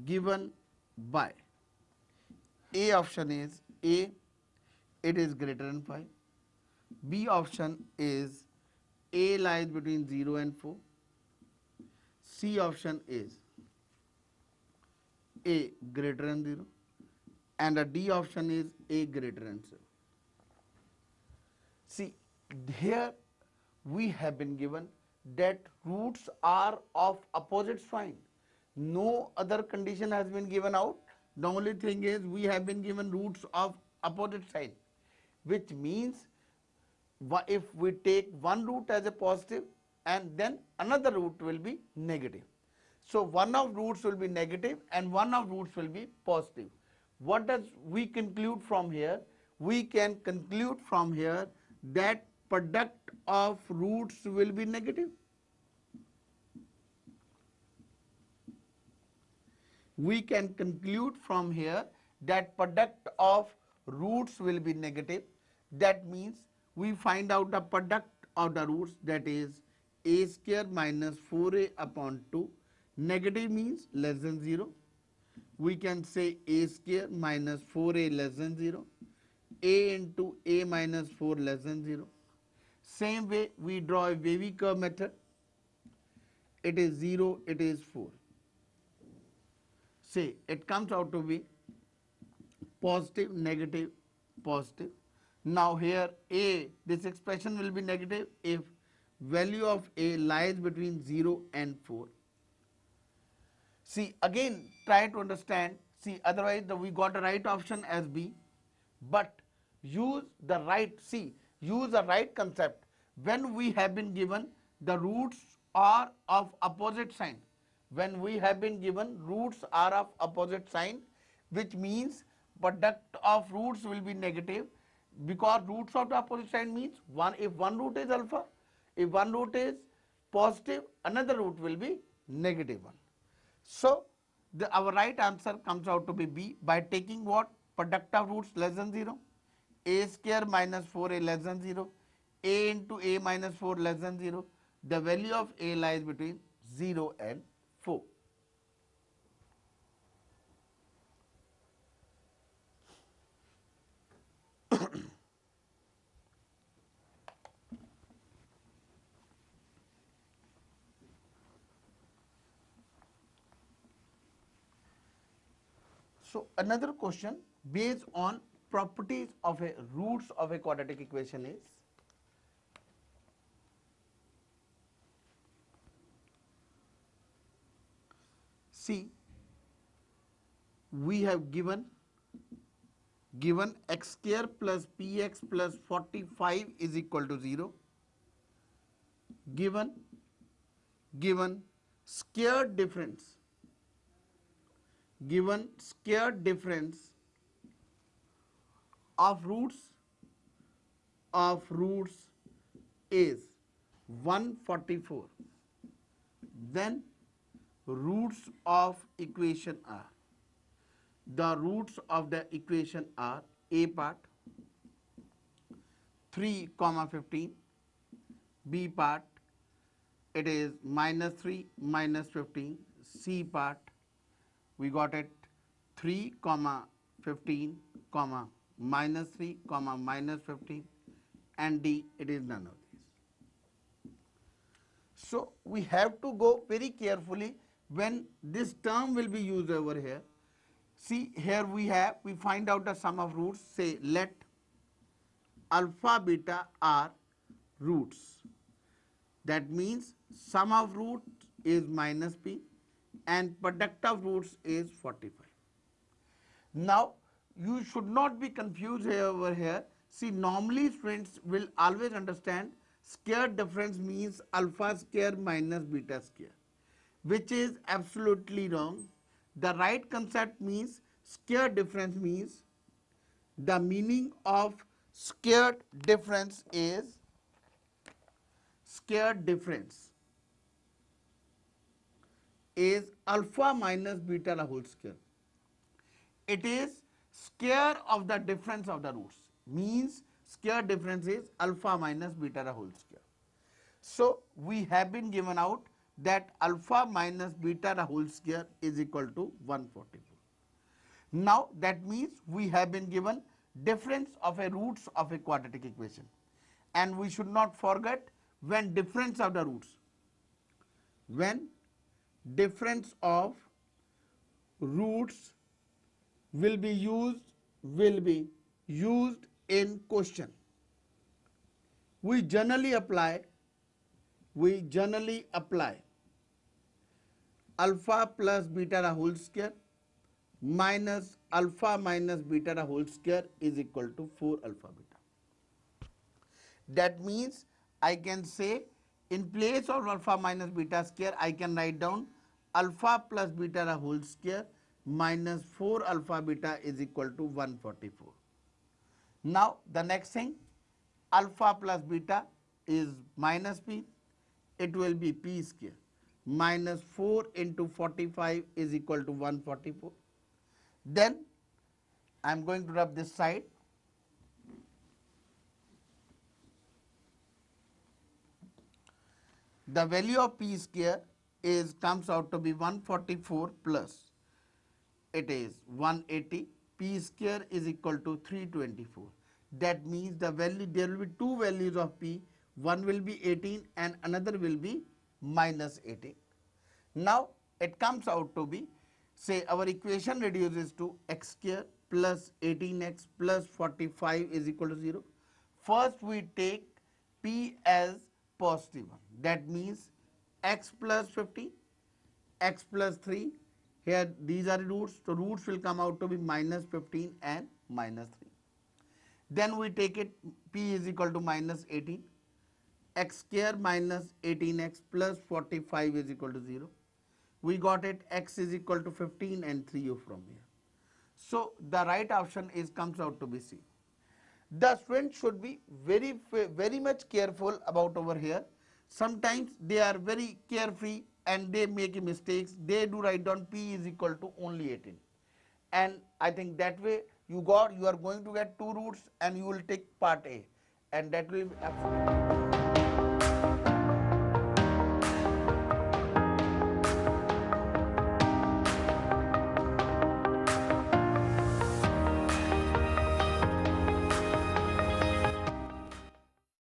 Speaker 1: given by A option is A, it is greater than 5. B option is A lies between 0 and 4. C option is A greater than 0 and a D option is A greater than 7. See, here we have been given that roots are of opposite sign. No other condition has been given out. The only thing is we have been given roots of opposite sign, which means if we take one root as a positive and then another root will be negative. So one of roots will be negative and one of roots will be positive. What does we conclude from here? We can conclude from here that product of roots will be negative. We can conclude from here that product of roots will be negative. That means we find out the product of the roots, that is a square minus 4a upon 2. Negative means less than 0. We can say a square minus 4a less than 0. A into a minus 4 less than 0. Same way we draw a wavy curve method. It is 0, it is 4. Say it comes out to be positive, negative, positive. Now here A, this expression will be negative if value of A lies between 0 and 4. See, again try to understand. See, otherwise we got the right option as B, but use the right concept. When we have been given the roots are of opposite sign, when we have been given roots are of opposite sign, which means product of roots will be negative, because roots of the opposite sign means if one root is alpha, if one root is positive, another root will be negative one. So our right answer comes out to be B by taking what? Product of roots less than 0, a square minus 4a less than 0, a into a minus 4 less than 0. The value of a lies between 0 and 4. So another question based on properties of a roots of a quadratic equation is, see, we have given x square plus px plus 45 is equal to 0, given square difference of roots is 144, then roots of equation are, the roots of the equation are A part 3 comma 15, B part it is minus 3 minus 15, C part we got it 3 comma 15 comma minus 3 comma minus 15, and D it is none of these. So we have to go very carefully when this term will be used over here. See, here we find out the sum of roots. Say let alpha beta are roots. That means sum of root is minus p, and product of roots is 45. Now, you should not be confused here over here. See, normally students will always understand square difference means alpha square minus beta square, which is absolutely wrong. The right concept means square difference means the meaning of square difference is square difference is alpha minus beta the whole square. It is square of the difference of the roots, means square difference is alpha minus beta the whole square. So we have been given out that alpha minus beta the whole square is equal to 144. Now that means we have been given difference of a roots of a quadratic equation, and we should not forget when difference of the roots, when difference of roots will be used in question, we generally apply alpha plus beta the whole square minus alpha minus beta the whole square is equal to 4 alpha beta. That means I can say in place of alpha minus beta square I can write down alpha plus beta the whole square minus 4 alpha beta is equal to 144. Now the next thing, alpha plus beta is minus p, it will be p square minus 4 into 45 is equal to 144. Then I am going to rub this side. The value of p square is comes out to be 144 plus it is 180, p square is equal to 324. That means the value, there will be two values of p, one will be 18 and another will be minus 18. Now it comes out to be, say our equation reduces to x square plus 18x plus 45 is equal to 0. First we take p as positive one, that means x plus 50, x plus 3, here these are roots, so roots will come out to be minus 15 and minus 3. Then we take it p is equal to minus 18, x square minus 18x plus 45 is equal to 0. We got it x is equal to 15 and 3 from here. So the right option is comes out to be C. The student should be very much careful about over here. Sometimes they are very carefree and they make mistakes. They do write down p is equal to only 18, and I think that way you are going to get two roots and you will take part A, and that will be absolutely